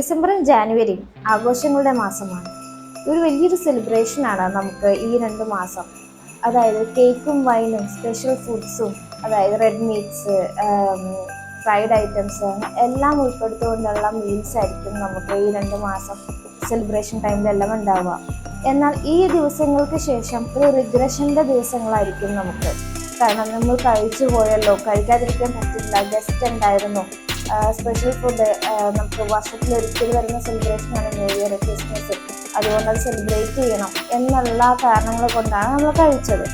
ഡിസംബറും ജാനുവരിയും ആഘോഷങ്ങളുടെ മാസമാണ്. ഒരു വലിയൊരു സെലിബ്രേഷനാണ് നമുക്ക് ഈ 2 മാസം. അതായത് കേക്കും വൈനും സ്പെഷ്യൽ ഫുഡ്സും, അതായത് റെഡ് മീറ്റ്സ്, ഫ്രൈഡ് ഐറ്റംസ് എല്ലാം ഉൾപ്പെടുത്തുകൊണ്ടുള്ള മീൽസ് ആയിരിക്കും നമുക്ക് ഈ 2 മാസം സെലിബ്രേഷൻ ടൈമിലെല്ലാം ഉണ്ടാവുക. എന്നാൽ ഈ ദിവസങ്ങൾക്ക് ശേഷം ഒരു റിഗ്രഷൻ്റെ ദിവസങ്ങളായിരിക്കും നമുക്ക്. കാരണം നമ്മൾ കഴിച്ചു പോയല്ലോ, കഴിക്കാതിരിക്കാൻ പറ്റില്ല, ഗസ്റ്റ് ഉണ്ടായിരുന്നു, സ്പെഷ്യൽ ഫുഡ്, നമുക്ക് വർഷത്തിലൊരിക്കൽ വരുന്ന സെലിബ്രേഷനാണ് ന്യൂ ഇയർ, ക്രിസ്മസ്, അതുകൊണ്ട് അത് സെലിബ്രേറ്റ് ചെയ്യണം എന്നുള്ള കാരണങ്ങൾ കൊണ്ടാണ് നമ്മൾ കഴിച്ചത്.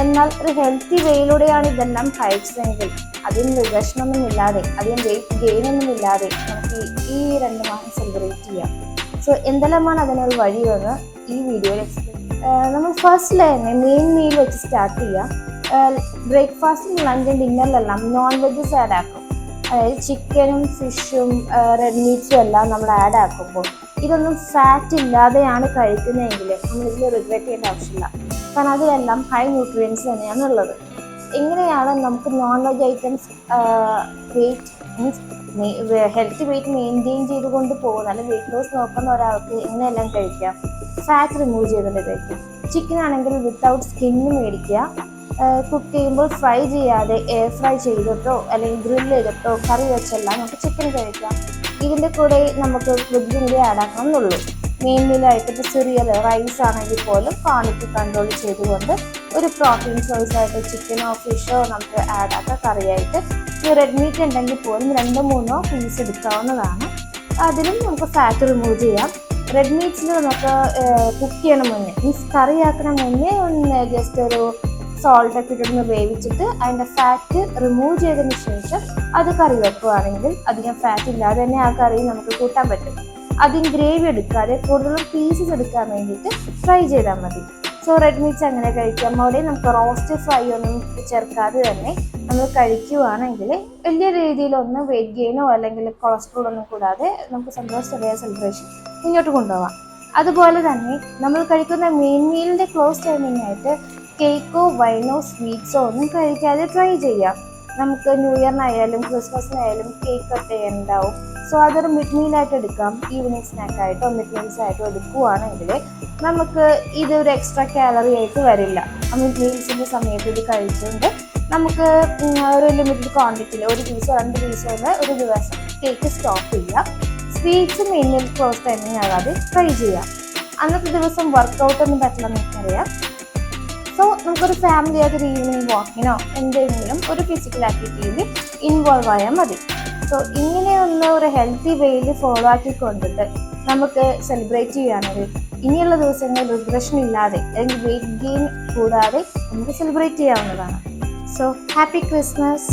എന്നാൽ ഒരു ഹെൽത്തി വേയിലൂടെയാണ് ഇതെല്ലാം കഴിച്ചതെങ്കിൽ അതിന് റിഗ്രഷനൊന്നുമില്ലാതെ, അധികം വെയിറ്റ് ഗെയിനൊന്നും ഇല്ലാതെ നമുക്ക് ഈ 2 മാസം സെലിബ്രേറ്റ് ചെയ്യാം. സോ എന്തെല്ലാമാണ് അതിനൊരു വഴിയെന്ന് ഈ വീഡിയോയിൽ എക്സ്പ്ലെയിൻ ചെയ്യാം. നമ്മൾ ഫസ്റ്റിൽ തന്നെ മെയിൻ മീൽ വെച്ച് സ്റ്റാർട്ട് ചെയ്യാം. ബ്രേക്ക്ഫാസ്റ്റും ലഞ്ചും ഡിന്നറിലെല്ലാം നോൺ വെജസ് ആഡ് ആക്കും. അതായത് ചിക്കനും ഫിഷും റെഡ് മീറ്റ്സും എല്ലാം നമ്മൾ ആഡ് ആക്കുമ്പോൾ ഇതൊന്നും ഫാറ്റ് ഇല്ലാതെയാണ് കഴിക്കുന്നതെങ്കിൽ നമ്മളിതിൽ റിഗ്രറ്റ് ചെയ്യേണ്ട ആവശ്യമില്ല. കാരണം അതിലെല്ലാം ഹൈ ന്യൂട്രിയൻസ് തന്നെയാണ് ഉള്ളത്. എങ്ങനെയാണ് നമുക്ക് non veg items weight means healthy weight maintain ചെയ്തുകൊണ്ട് പോകുന്ന, അല്ലെങ്കിൽ വെയിറ്റ് ലോസ് നോക്കുന്ന ഒരാൾക്ക് എങ്ങനെയെല്ലാം കഴിക്കാം? ഫാറ്റ് റിമൂവ് ചെയ്തുകൊണ്ട് കഴിക്കാം. ചിക്കൻ ആണെങ്കിൽ വിത്തൗട്ട് സ്കിന്ന് മേടിക്കുക. കുക്ക് ചെയ്യുമ്പോൾ ഫ്രൈ ചെയ്യാതെ എയർ ഫ്രൈ ചെയ്തിട്ടോ അല്ലെങ്കിൽ ഗ്രില്ല് ചെയ്തിട്ടോ കറി വെച്ചെല്ലാം നമുക്ക് ചിക്കൻ കഴിക്കാം. ഇതിൻ്റെ കൂടെ നമുക്ക് വെജും കൂടി ആഡ് ആക്കണം എന്നുള്ളൂ. മെയിൻ മീലായിട്ട് ഇപ്പോൾ സിറിയൽ റൈസ് ആണെങ്കിൽ പോലും ക്വാണ്ടിറ്റി കൺട്രോൾ ചെയ്തുകൊണ്ട് ഒരു പ്രോട്ടീൻ സോഴ്സ് ആയിട്ട് ചിക്കനോ ഫിഷോ നമുക്ക് ആഡ് ആക്കാം കറിയായിട്ട്. ഈ റെഡ് മീറ്റ് ഉണ്ടെങ്കിൽ പോലും 2-3 പീസ് എടുക്കാവുന്നതാണ്. അതിലും നമുക്ക് ഫാറ്റ് റിമൂവ് ചെയ്യാം. റെഡ് മീറ്റ്സിൽ നമുക്ക് കുക്ക് ചെയ്യണം മുന്നേ, മീൻസ് കറിയാക്കണ മുന്നേ ഒന്ന് ജസ്റ്റ് ഒരു സോൾട്ടൊക്കെ ഇട്ടൊന്ന് വേവിച്ചിട്ട് അതിൻ്റെ ഫാറ്റ് റിമൂവ് ചെയ്തതിന് ശേഷം അത് കറി വെക്കുകയാണെങ്കിൽ അധികം ഫാറ്റ് ഇല്ലാതെ തന്നെ ആ കറി നമുക്ക് കൂട്ടാൻ പറ്റും. അധികം ഗ്രേവി എടുക്കാതെ കൂടുതലും പീസസ് എടുക്കാൻ വേണ്ടിയിട്ട് ഫ്രൈ ചെയ്താൽ മതി. സോ റെഡ് മീറ്റ്സ് അങ്ങനെ കഴിക്കാം. അവിടെ നമുക്ക് റോസ്റ്റ് ഫ്രൈ ഒന്നും ചേർക്കാതെ തന്നെ നമ്മൾ കഴിക്കുകയാണെങ്കിൽ വലിയ രീതിയിലൊന്നും വെയിറ്റ് ഗെയിനോ അല്ലെങ്കിൽ കൊളസ്ട്രോൾ ഒന്നും കൂടാതെ നമുക്ക് സന്തോഷത്തോടെ സെലിബ്രേഷൻ മുന്നോട്ട് കൊണ്ടുപോകാം. അതുപോലെ തന്നെ നമ്മൾ കഴിക്കുന്ന മെയിൻ മീലിൻ്റെ ക്ലോസ് ടൈമിംഗ് ആയിട്ട് കേക്കോ വൈനോ സ്വീറ്റ്സോ ഒന്നും കഴിക്കാതെ ട്രൈ ചെയ്യാം. നമുക്ക് ന്യൂ ഇയറിനായാലും ക്രിസ്മസിനായാലും കേക്ക് കട്ട് ചെയ്യാനുണ്ടാവും. സോ അതൊരു മിഡ് മീലായിട്ട് എടുക്കാം. ഈവനിങ് സ്നാക്കായിട്ടോ മിഡ് മീൽസ് ആയിട്ടോ എടുക്കുകയാണെങ്കിൽ നമുക്ക് ഇതൊരു എക്സ്ട്രാ കാലറി ആയിട്ട് വരില്ല. മിഡ് മീൽസിൻ്റെ സമയത്ത് ഇത് കഴിച്ചുകൊണ്ട് നമുക്ക് ഒരു ലിമിറ്റഡ് ക്വാണ്ടിറ്റിയിൽ 1 പീസോ 2 പീസോ ഒരു ദിവസം കേക്ക് സ്റ്റോപ്പ് ചെയ്യുക. Sweets main meal close timing ആകാതെ ട്രൈ ചെയ്യാം. അന്നത്തെ ദിവസം വർക്കൗട്ടൊന്നും പറ്റില്ലെന്ന് എനിക്കറിയാം. സോ നമുക്കൊരു ഫാമിലി ആയിട്ട് ഒരു ഈവനിങ് വാക്കിനോ എന്തെങ്കിലും ഒരു ഫിസിക്കൽ ആക്ടിവിറ്റിയിൽ ഇൻവോൾവ് ആയാൽ മതി. സോ ഇങ്ങനെയൊന്ന് ഒരു ഹെൽത്തി വേയിൽ ഫോളോ ആക്കിക്കൊണ്ടിട്ട് നമുക്ക് സെലിബ്രേറ്റ് ചെയ്യുകയാണെങ്കിൽ ഇനിയുള്ള ദിവസങ്ങളിൽ റിഗ്രഷൻ ഇല്ലാതെ അല്ലെങ്കിൽ വെയിറ്റ് ഗെയിൻ കൂടാതെ നമുക്ക് സെലിബ്രേറ്റ് ചെയ്യാവുന്നതാണ്. So happy Christmas.